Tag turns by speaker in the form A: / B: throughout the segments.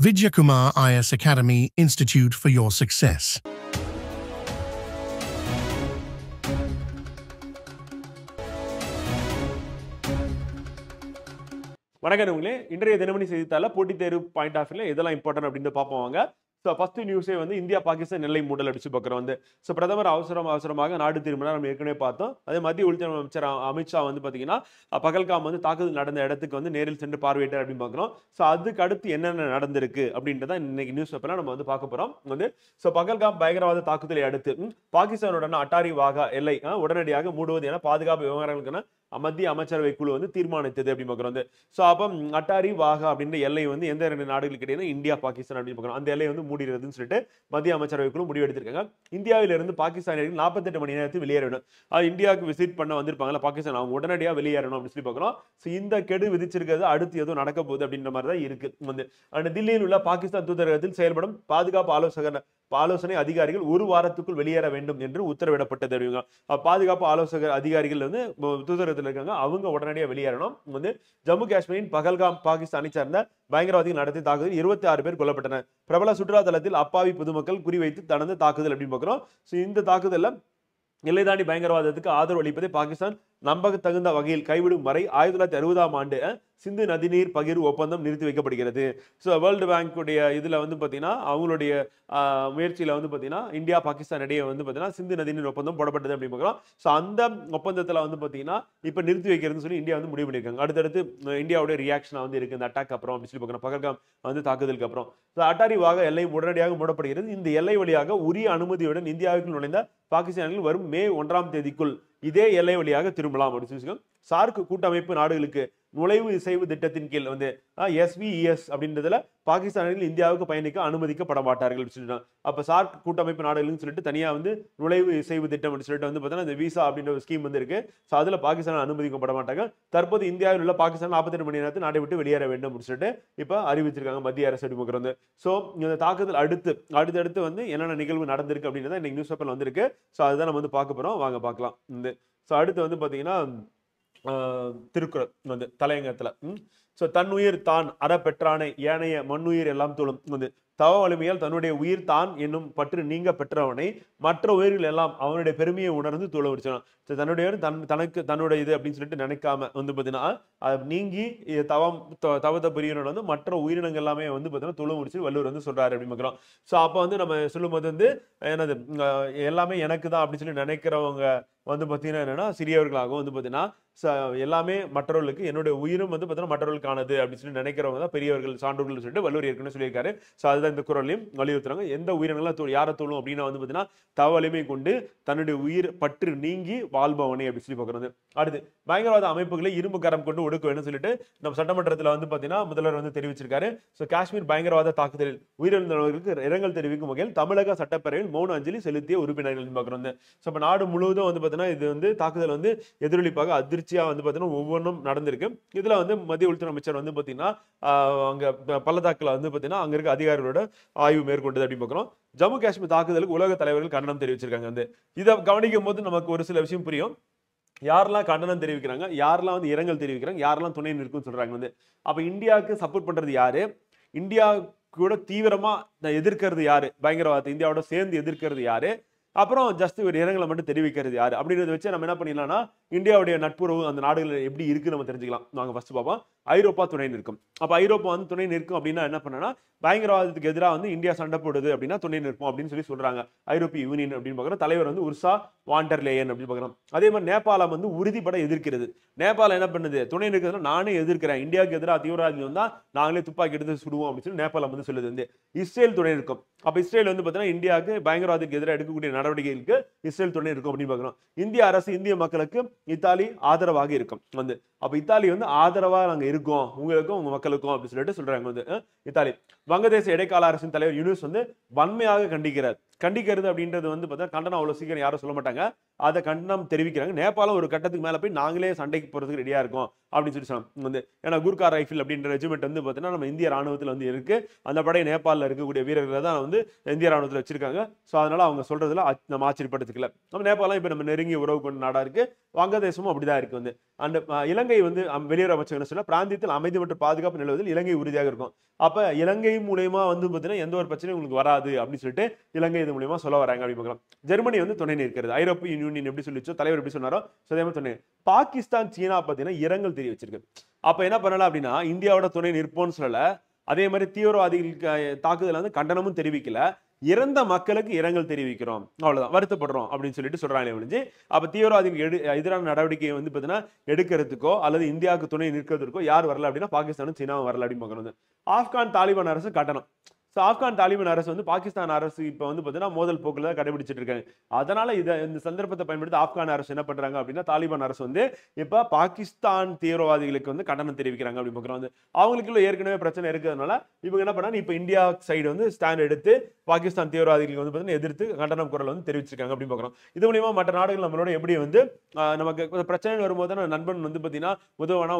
A: Vidyakumar IS Academy Institute for your success.
B: வணக்கம். இன்றைய தினமணி செய்தித்தாள போட்டித் தேர்வு பாயிண்ட் ஆஃப் வியூல இதெல்லாம் இம்பார்ட்டன்ட் அப்படின்னு பார்ப்போம் வாங்க. ஸோ ஃபர்ஸ்ட் நியூஸே வந்து இந்தியா பாகிஸ்தான் எல்லை மூடல் அடிச்சு பார்க்குறோம் வந்து. ஸோ பிரதமர் அவசரமாக நாடு திரும்பினா நம்ம ஏற்கனவே பார்த்தோம். அதே மத்திய உள்துறை அமைச்சர் அமித்ஷா வந்து பார்த்தீங்கன்னா பகல்காம் வந்து தாக்குதல் நடந்த இடத்துக்கு வந்து நேரில் சென்று பார்வையிட்டார் அப்படின்னு பார்க்குறோம். ஸோ அதுக்கு அடுத்து என்னென்ன நடந்திருக்கு அப்படின்றத இன்னைக்கு நியூஸ் பேப்பர்ல நம்ம வந்து பார்க்க போறோம் வந்து. ஸோ பகல்காம் பயங்கரவாத தாக்குதலை அடுத்து பாகிஸ்தானுடன் அட்டாரி வாகா எல்லை உடனடியாக மூடுவது என பாதுகாப்பு விவகாரங்களுக்கான மத்திய அமைச்சரவை குழு வந்து தீர்மானித்தது அப்படின்னு பார்க்குறோம் வந்து. ஸோ அப்போ அட்டாரி வாகா அப்படின்ற எல்லை வந்து எந்த ரெண்டு நாடுகளுக்கு இடையே இந்தியா பாகிஸ்தான் அப்படின்னு பார்க்குறோம். அந்த எல்லை வந்து மூடிடுறதுன்னு சொல்லிட்டு மத்திய அமைச்சரவை குழு முடிவு எடுத்திருக்காங்க. இந்தியாவிலிருந்து பாகிஸ்தானியர்கள் 48 மணி நேரத்தில் வெளியேறணும். இந்தியாவுக்கு விசிட் பண்ண வந்திருப்பாங்கல்ல பாகிஸ்தான், அவங்க உடனடியாக வெளியேறணும் அப்படின்னு சொல்லி பார்க்குறோம். ஸோ இந்த கெடு விதிச்சிருக்கிறது அடுத்து எதுவும் நடக்க போகுது அப்படின்ற மாதிரி தான் இருக்கு வந்து. அண்ட் தில்லியில் உள்ள பாகிஸ்தான் தூதரகத்தில் செயல்படும் பாதுகாப்பு ஆலோசனை அதிகாரிகள் ஒரு வாரத்துக்குள் வெளியேற வேண்டும் என்று உத்தரவிடப்பட்டது அப்படிங்க. பாதுகாப்பு ஆலோசகர் அதிகாரிகள் வந்து தூதரகத்தில் இருக்காங்க, அவங்க உடனடியாக வெளியேறணும் வந்து. ஜம்மு காஷ்மீரின் பகல்காம் பாகிஸ்தானை சார்ந்த பயங்கரவாதிகள் நடத்திய தாக்குதல் 26 பேர் கொல்லப்பட்டனர். பிரபல சுற்றுலா தலத்தில் அப்பாவி பொதுமக்கள் குறிவைத்து நடந்த தாக்குதல் அப்படின்னு பார்க்கிறோம். இந்த தாக்குதல்ல எல்லை தாண்டி பயங்கரவாதத்துக்கு ஆதரவு அளிப்பதை பாகிஸ்தான் நம்பத்தகுந்த வகையில் கைவிடும் வரை 1960ஆம் ஆண்டு சிந்து நதிநீர் பகிர்வு ஒப்பந்தம் நிறுத்தி வைக்கப்படுகிறது. ஸோ வேர்ல்டு பேங்க்குடைய இதில் வந்து பார்த்தீங்கன்னா அவங்களுடைய முயற்சியில் வந்து பார்த்தீங்கன்னா இந்தியா பாகிஸ்தான் இடையே வந்து பார்த்தீங்கன்னா சிந்து நதிநீர் ஒப்பந்தம் போடப்பட்டது அப்படின்னு பார்க்குறோம். ஸோ அந்த ஒப்பந்தத்தில் வந்து பார்த்தீங்கன்னா இப்போ நிறுத்தி வைக்கிறதுன்னு சொல்லி இந்தியா வந்து முடிவு பண்ணியிருக்காங்க. அடுத்தடுத்து இந்தியாவுடைய ரியாக்ஷனாக வந்து இருக்குது இந்த அட்டாக் அப்புறம் அப்படின்னு சொல்லி பார்க்குறோம். பகல்காம் வந்து தாக்குதலுக்கு அப்புறம் அட்டாரி வாகா எல்லை உடனடியாக மூடப்படுகிறது. இந்த எல்லை வழியாக உரிய அனுமதியுடன் இந்தியாவுக்குள் நுழைந்த பாகிஸ்தானில் வரும் மே 1ஆம் தேதிக்குள் இதே எல்லை வழியாக திரும்பலாம் அப்படின்னு சொல்லி சார்க் கூட்டமைப்பு நாடுகளுக்கு நுழைவு இசைவு திட்டத்தின் கீழ் வந்து SVES அப்படின்றதுல பாகிஸ்தானில் இந்தியாவுக்கு பயணிக்க அனுமதிக்கப்பட மாட்டார்கள் சொல்லிட்டாங்க. அப்ப சார்க் கூட்டமைப்பு நாடுகள்னு சொல்லிட்டு தனியா வந்து நுழைவு இசைவு திட்டம் அப்படின்னு சொல்லிட்டு வந்து பார்த்தீங்கன்னா இந்த விசா அப்படின்ற ஒரு ஸ்கீம் வந்து இருக்கு. ஸோ அதுல பாகிஸ்தான் அனுமதிக்கப்பட மாட்டாங்க. தற்போது இந்தியாவில் உள்ள பாகிஸ்தான் 48 மணி நேரத்தில் நாட்டை விட்டு வெளியேற வேண்டும் அப்படின்னு சொல்லிட்டு இப்ப அறிவிச்சிருக்காங்க மத்திய அரசு வந்து. ஸோ இந்த தாக்குதல் அடுத்தடுத்து வந்து என்னென்ன நிகழ்வு நடந்திருக்கு அப்படின்றத இன்னைக்கு நியூஸ் பேப்பர்ல வந்திருக்கு. ஸோ அதுதான் நம்ம வந்து பார்க்க போறோம், வாங்க பார்க்கலாம். ஸோ அடுத்து வந்து பாத்தீங்கன்னா திருக்குறள் வந்து தலையங்கத்துல தன்னுயிர் தான் அற பெற்றானை ஏனைய மண்ணுயிர் எல்லாம் தோளும் வந்து தவ வலிமையால் தன்னுடைய உயிர் தான் என்னும் பற்று நீங்க பெற்றவனை மற்ற உயிர்கள் எல்லாம் அவனுடைய பெருமையை உணர்ந்து தோழ வச்சான். தன்னுடைய தனக்கு தன்னுடைய இது அப்படின்னு சொல்லிட்டு நினைக்காம வந்து பார்த்தீங்கன்னா நீங்கி தவத்தை புரியணும் வந்து மற்ற உயிரினங்கள் எல்லாமே வந்து பார்த்தீங்கன்னா தொழு முடிச்சு வள்ளுவர் வந்து சொல்றாரு அப்படின்னு பார்க்குறோம். ஸோ அப்போ வந்து நம்ம சொல்லும்போது வந்து என்னது எல்லாமே எனக்கு தான் அப்படின்னு சொல்லி நினைக்கிறவங்க வந்து பார்த்தீங்கன்னா என்னன்னா சிறியவர்களாகவும் வந்து பார்த்தீங்கன்னா எல்லாமே மற்றவர்களுக்கு என்னுடைய உயிரும் வந்து பார்த்தீங்கன்னா மற்றவர்களுக்கானது அப்படின்னு சொல்லி நினைக்கிறவங்க தான் பெரியவர்கள் சான்றோர்கள் சொல்லிட்டு வள்ளுவர் ஏற்கனவே சொல்லியிருக்காரு. ஸோ அதுதான் இந்த குறளையும் வலியுறுத்துறாங்க. எந்த உயிரினங்களும் யாரை தோழும் அப்படின்னா வந்து பார்த்தீங்கன்னா தவ வலிமை கொண்டு தன்னுடைய உயிர் பற்று நீங்கி வாழ்பவனே அப்படின்னு சொல்லி பார்க்கறது. அடுத்து பயங்கரவாத அமைப்புகளை இரும்பு கரம் கொண்டு ஒடுக்க வேண்டும் சொல்லிட்டு நம்ம சட்டமன்றத்தில் வந்து பார்த்தீங்கன்னா முதல்வர் வந்து தெரிவிச்சிருக்காரு. ஸோ காஷ்மீர் பயங்கரவாத தாக்குதலில் உயிரிழந்தவர்களுக்கு இரங்கல் தெரிவிக்கும் வகையில் தமிழக சட்டப்பேரவையில் மௌன அஞ்சலி செலுத்திய உறுப்பினர்கள் பார்க்கறது. ஸோ இப்போ நாடு முழுவதும் வந்து பார்த்தீங்கன்னா இது வந்து தாக்குதல் வந்து எதிரொலிப்பாக அதிர்ச்சியா வந்து பார்த்தீங்கன்னா ஒவ்வொன்றும் நடந்திருக்கு. இதுல வந்து மத்திய உள்துறை அமைச்சர் வந்து பார்த்தீங்கன்னா அங்க பள்ளத்தாக்குல வந்து பார்த்தீங்கன்னா அங்க இருக்க அதிகாரிகளோட ஆய்வு மேற்கொண்டது அப்படின்னு பார்க்கிறோம். ஜம்மு காஷ்மீர் தாக்குதலுக்கு உலக தலைவர்கள் கண்டனம் தெரிவிச்சிருக்காங்க. வந்து இதை கவனிக்கும் போது நமக்கு ஒரு சில விஷயம் புரியும். யாரெல்லாம் கண்டனம் தெரிவிக்கிறாங்க, யாரெல்லாம் வந்து இரங்கல் தெரிவிக்கிறாங்க, யாரெல்லாம் துணை நிற்கும் சொல்றாங்க வந்து. அப்ப இந்தியாவுக்கு சப்போர்ட் பண்றது யாரு, இந்தியா கூட தீவிரமா எதிர்க்கிறது யாரு, பயங்கரவாதத்தை இந்தியாவோட சேர்ந்து எதிர்க்கிறது யாரு, அப்புறம் ஜஸ்ட் ஒரு இரங்கலை மட்டும் தெரிவிக்கிறது யாரு அப்படின்றத வச்சு நம்ம என்ன பண்ணிடலாம்னா இந்தியாவுடைய நட்புறவு அந்த நாடுகள் எப்படி இருக்கு நம்ம தெரிஞ்சுக்கலாம். நாங்க ஃபர்ஸ்ட் பார்ப்போம். ஐரோப்பா துணை நிற்கும். அப்ப ஐரோப்பா வந்து துணை நிற்கும் அப்படின்னா என்ன பண்ணனா பயங்கரவாதத்துக்கு எதிராக வந்து இந்தியா சண்டை போடுது அப்படின்னா துணை நிற்போம் அப்படின்னு சொல்லி சொல்றாங்க. ஐரோப்பிய யூனியன் அப்படின்னு பார்க்குறோம். தலைவர் வந்து உர்சா வாண்டர் லேயன் அப்படின்னு பார்க்குறோம். அதே மாதிரி நேபாளம் வந்து உறுதிப்பட எதிர்க்கிறது. நேபாளம் என்ன பண்ணுது, துணை நிற்கிறதுனா நானே எதிர்க்கிறேன், இந்தியாவுக்கு எதிராக தீவிரவாதி வந்தா நாங்களே துப்பாக்கி எடுத்து சுடுவோம் அப்படின்னு சொல்லி நேபாளம் வந்து சொல்லுது. வந்து இஸ்ரேல் துணை நிற்கும். அப்ப இஸ்ரேல் வந்து பார்த்தீங்கன்னா இந்தியாவுக்கு பயங்கரவாதத்துக்கு எதிராக எடுக்கக்கூடிய நடவடிக்கைகளுக்கு இஸ்ரேல் துணை இருக்கும் அப்படின்னு பார்க்கிறோம். இந்திய அரசு இந்திய மக்களுக்கு இத்தாலி ஆதரவாக இருக்கும் வந்து. அப்ப இத்தாலி வந்து ஆதரவா நாங்க இருக்கோம் உங்களுக்கும் உங்க மக்களுக்கும் அப்படின்னு சொல்லிட்டு சொல்றாங்க வந்து இத்தாலி. வங்கதேச இடைக்கால அரசின் தலைவர் யூனுஸ் வந்து வன்மையாக கண்டிக்கிறது அப்படின்றது வந்து பார்த்தா கண்டனம் அவ்வளவு சீக்கிரம் யாரும் சொல்ல மாட்டாங்க. அதை கண்டனம் தெரிவிக்கிறாங்க. நேபாளம் ஒரு கட்டத்துக்கு மேல போய் நாங்களே சண்டைக்கு போறதுக்கு ரெடியா இருக்கோம் அப்படின்னு சொல்லி சொன்னாங்க வந்து. ஏன்னா குர்கா ரைஃபிள் அப்படின்ற ரெஜிமெண்ட் வந்து பார்த்தீங்கன்னா நம்ம இந்திய ராணுவத்தில் வந்து இருக்கு. அந்த படை நேபாளில் இருக்கக்கூடிய வீரர்களை தான் வந்து இந்திய ராணுவத்தில் வச்சிருக்காங்க. ஸோ அதனால அவங்க சொல்றதுல நம்ம ஆச்சரியப்படுத்திக்கல. நம்ம நேபாளம் இப்போ நம்ம நெருங்கிய உறவு கொண்ட நாடா இருக்கு. வங்கதேசமும் அப்படிதான் இருக்கு வந்து. அந்த இலங்கை வந்து வெளியுறவு அமைச்சர் என்ன சொன்னா பிராந்தியத்தில் அமைதி மற்றும் பாதுகாப்பு நிலவுவதில் இலங்கை உறுதியாக இருக்கும். அப்ப இலங்கை மூலியமா வந்து பாத்தீங்கன்னா எந்த ஒரு பிரச்சனையும் உங்களுக்கு வராது அப்படின்னு சொல்லிட்டு இலங்கை இது மூலியமா சொல்ல வராங்க அப்படின்னு பார்க்கலாம். ஜெர்மனி வந்து துணை நிற்கிறது. ஐரோப்பிய யூனியன் எப்படி சொல்லிச்சோ, தலைவர் எப்படி சொன்னாரோ அதே மாதிரி துணை. பாகிஸ்தான், சீனா பாத்தீங்கன்னா இரங்கல் தெரிவிச்சிருக்கு. அப்ப என்ன பண்ணலாம் அப்படின்னா, இந்தியாவோட துணை நிற்போம்னு சொல்லல, அதே மாதிரி தீவிரவாதிகளுக்கு தாக்குதல் வந்து கண்டனமும் தெரிவிக்கல, இறந்த மக்களுக்கு இரங்கல் தெரிவிக்கிறோம், அவ்வளவுதான், வருத்தப்படுறோம் அப்படின்னு சொல்லிட்டு சொல்றாங்களே ஒழிஞ்சு, அப்ப தீவிரவாதிகளுக்கு எதிரான நடவடிக்கையை வந்து பாத்தீங்கன்னா எடுக்கிறதுக்கோ அல்லது இந்தியாவுக்கு துணை நிற்கிறதுக்கோ யார் வரல அப்படின்னா பாகிஸ்தானும் சீனாவும் வரல அப்படின்னு பார்க்கணும். ஆப்கான் தாலிபான் அரசு கட்டணம். ஆப்கான் தாலிபான் அரசு வந்து பாகிஸ்தான் அரசு இப்ப வந்து பாத்தீங்கன்னா மோதல் போக்குல கடைபிடிச்சிட்டு இருக்காங்க. அதனால இந்த சந்தர்ப்பத்தை பயன்படுத்தி ஆப்கான் அரசு என்ன பண்றாங்க அப்படின்னா, தாலிபான் அரசு வந்து இப்ப பாகிஸ்தான் தீவிரவாதிகளுக்கு வந்து கண்டனம் தெரிவிக்கிறாங்க அப்படின்னு பார்க்கிறோம். அவங்களுக்குள்ள ஏற்கனவே பிரச்சனை இருக்கிறதுனால இவங்க என்ன பண்ணாங்க, இப்ப இந்தியா சைடு வந்து ஸ்டாண்ட் எடுத்து பாகிஸ்தான் தீவிரவாதிகளுக்கு வந்து பாத்தீங்கன்னா எதிர்த்து கண்டனம் குரல் வந்து தெரிவிச்சிருக்காங்க அப்படின்னு பார்க்கிறோம். இது மூலியமா மற்ற நாடுகள் நம்மளோட எப்படி வந்து நமக்கு பிரச்சனை வரும்போது நண்பன் வந்து பாத்தீங்கன்னா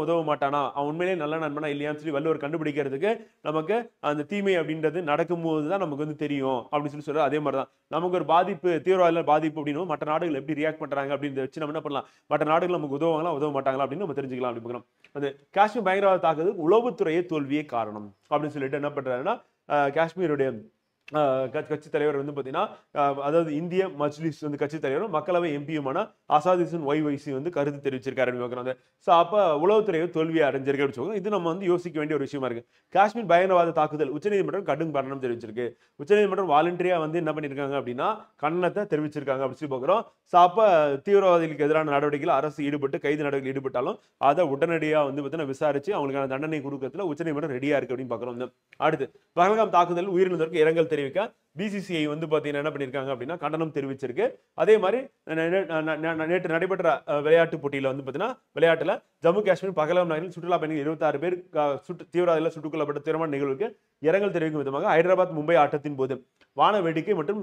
B: உதவ மாட்டானா, அவன் உண்மையிலேயே நல்ல நண்பனா இல்லையான்னு சொல்லி வள்ளுவர் கண்டுபிடிக்கிறதுக்கு நமக்கு அந்த தீமை அப்படின்றது நடக்கும்போது தான் நமக்கு வந்து தெரியும் அப்படின்னு சொல்லி சொல்ற. அதே மாதிரி தான் நமக்கு ஒரு பாதிப்பு, தீவிரவாத பாதிப்பு அப்படின்னு மற்ற நாடுகள் எப்படி ரியாக்ட் பண்றாங்க அப்படின்னு வச்சு நம்ம என்ன பண்ணலாம், மற்ற நாடுகள் நமக்கு உதவுவாங்களா உதவ மாட்டாங்களா அப்படின்னு நம்ம தெரிஞ்சுக்கலாம் அப்படின்னு பார்க்கணும். அது காஷ்மீர் பயங்கரவாத தாக்குதல் உளவுத்துறையே தோல்வியே காரணம் அப்படின்னு சொல்லிட்டு என்ன பண்றாருன்னா, காஷ்மீருடைய கட்சி தலைவர் வந்து பாத்தீங்கன்னா, அதாவது இந்திய மஜ்லிஸ் வந்து கட்சி தலைவரும் மக்களவை எம்பியுமான அசாதுதீன் ஒய்சி வந்து கருத்து தெரிவிச்சிருக்காரு. அப்ப உளவுத்துறை தோல்வியை அடைஞ்சிருக்கு அப்படின்னு சொல்லுவாங்க. இது நம்ம வந்து யோசிக்க வேண்டிய ஒரு விஷயமா இருக்கு. காஷ்மீர் பயங்கரவாத தாக்குதல் உச்சநீதிமன்றம் கடும் கண்டனம் தெரிவிச்சிருக்கு. உச்சநீதிமன்றம் வாலண்டரியா வந்து என்ன பண்ணிருக்காங்க அப்படின்னா கண்டனத்தை தெரிவிச்சிருக்காங்க அப்படின்னு சொல்லி பாக்குறோம். அப்ப தீவிரவாதிகளுக்கு எதிரான நடவடிக்கைகள் அரசு ஈடுபட்டு கைது நடவடிக்கை ஈடுபட்டாலும் அதை உடனடியா வந்து பாத்தீங்கன்னா விசாரிச்சு அவங்களுக்கான தண்டனை கொடுக்கறதுல உச்சநீதிமன்றம் ரெடியா இருக்கு அப்படின்னு பாக்குறோம். அடுத்து பஹல்காம் தாக்குதல் உயிரிழந்தவருக்கு இரங்கல் தெரிவிக்க பிசிசிஐ வந்து பாத்தீங்கன்னா என்ன பண்ணிருக்காங்க அப்படின்னா கண்டனம் தெரிவிச்சிருக்கு. அதே மாதிரி நேற்று நடைபெற்ற விளையாட்டு போட்டியில வந்து பாத்தீங்கன்னா விளையாட்டுல ஜம்மு காஷ்மீர் பஹல்காம் நகரில் சுற்றுலா பயணிகள் 26 பேர் தீவிரவாதிகள் சுட்டுக் கொல்லப்பட்ட தீவிரமான நிகழ்வுக்கு இரங்கல் தெரிவிக்கும் விதமாக ஹைதராபாத் மும்பை ஆட்டத்தின் போது வான வேடிக்கை மற்றும்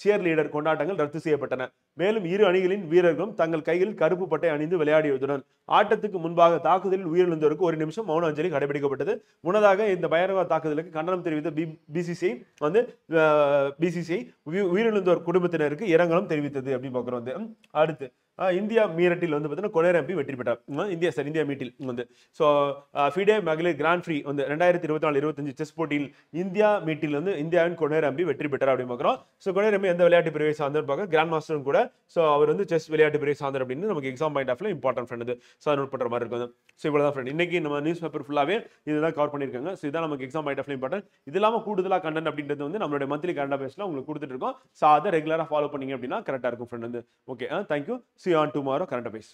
B: சியர் லீடர் கொண்டாட்டங்கள் ரத்து செய்யப்பட்டன. மேலும் இரு அணிகளின் வீரர்களும் தங்கள் கையில் கருப்பு பட்டை அணிந்து விளையாடியதுடன் ஆட்டத்துக்கு முன்பாக தாக்குதலில் உயிரிழந்தவருக்கு 1 நிமிஷம் மௌன அஞ்சலி கடைபிடிக்கப்பட்டது. முன்னதாக இந்த பயங்கரவாத தாக்குதலுக்கு கண்டனம் தெரிவித்த பிசிசிஐ வந்து உயிரிழந்தோர் குடும்பத்தினருக்கு இரங்கலும் தெரிவித்தது அப்படின்னு பார்க்கிறோம். அடுத்து இந்தியா மீரட்டில் வந்து பார்த்தீங்கன்னா கொனேர் எம்பி வெற்றி பெற்றார். இந்தியா மீட்டில் வந்து ஃபிடே மகளிர் கிராண்ட் ஃப்ரீ வந்து 2024-25 செஸ் போட்டியில் இந்தியா மீட்டில் வந்து இந்தியாவின் கொனேர் எம்பி வெற்றி பெற்றார் அப்படின்னு பார்க்கிறோம். கொனேர் எம்பி எந்த விளையாட்டு பிரிவை சார்ந்தர் பார்க்க கிராண்ட் மாஸ்டரும் கூட. அவர் வந்து செஸ் விளையாட்டு பிரிவை சார்ந்தர் அப்படின்னு நமக்கு எக்ஸாம் பாயிண்ட் ஆஃப்ல இம்பார்ட்டன்ட் ஃப்ரெண்ட் நோட் பண்ற மாதிரி இருக்கும். இவ்வளவுதான் ஃப்ரெண்ட். இன்னைக்கு நம்ம நியூஸ் பேப்பர் ஃபுல்லாவே இதுதான் கவர் பண்ணிருக்காங்க. இதான் நமக்கு எக்ஸாம் பாயிண்ட் ஆஃப்ல இம்பார்ட்டன்ட். இது இல்லாம கூடுதலா கண்டென்ட் அப்படின்றது வந்து நம்மளுடைய மந்த்லி கரண்ட் அஃபேர்ஸ்ல உங்களுக்கு கொடுத்துட்டு இருக்கோம். அதை ரெகுலரா ஃபாலோ பண்ணீங்க அப்படின்னா கரெக்டா இருக்கும் ஃப்ரெண்ட் வந்து. Okay, thank you. See you on tomorrow current affairs.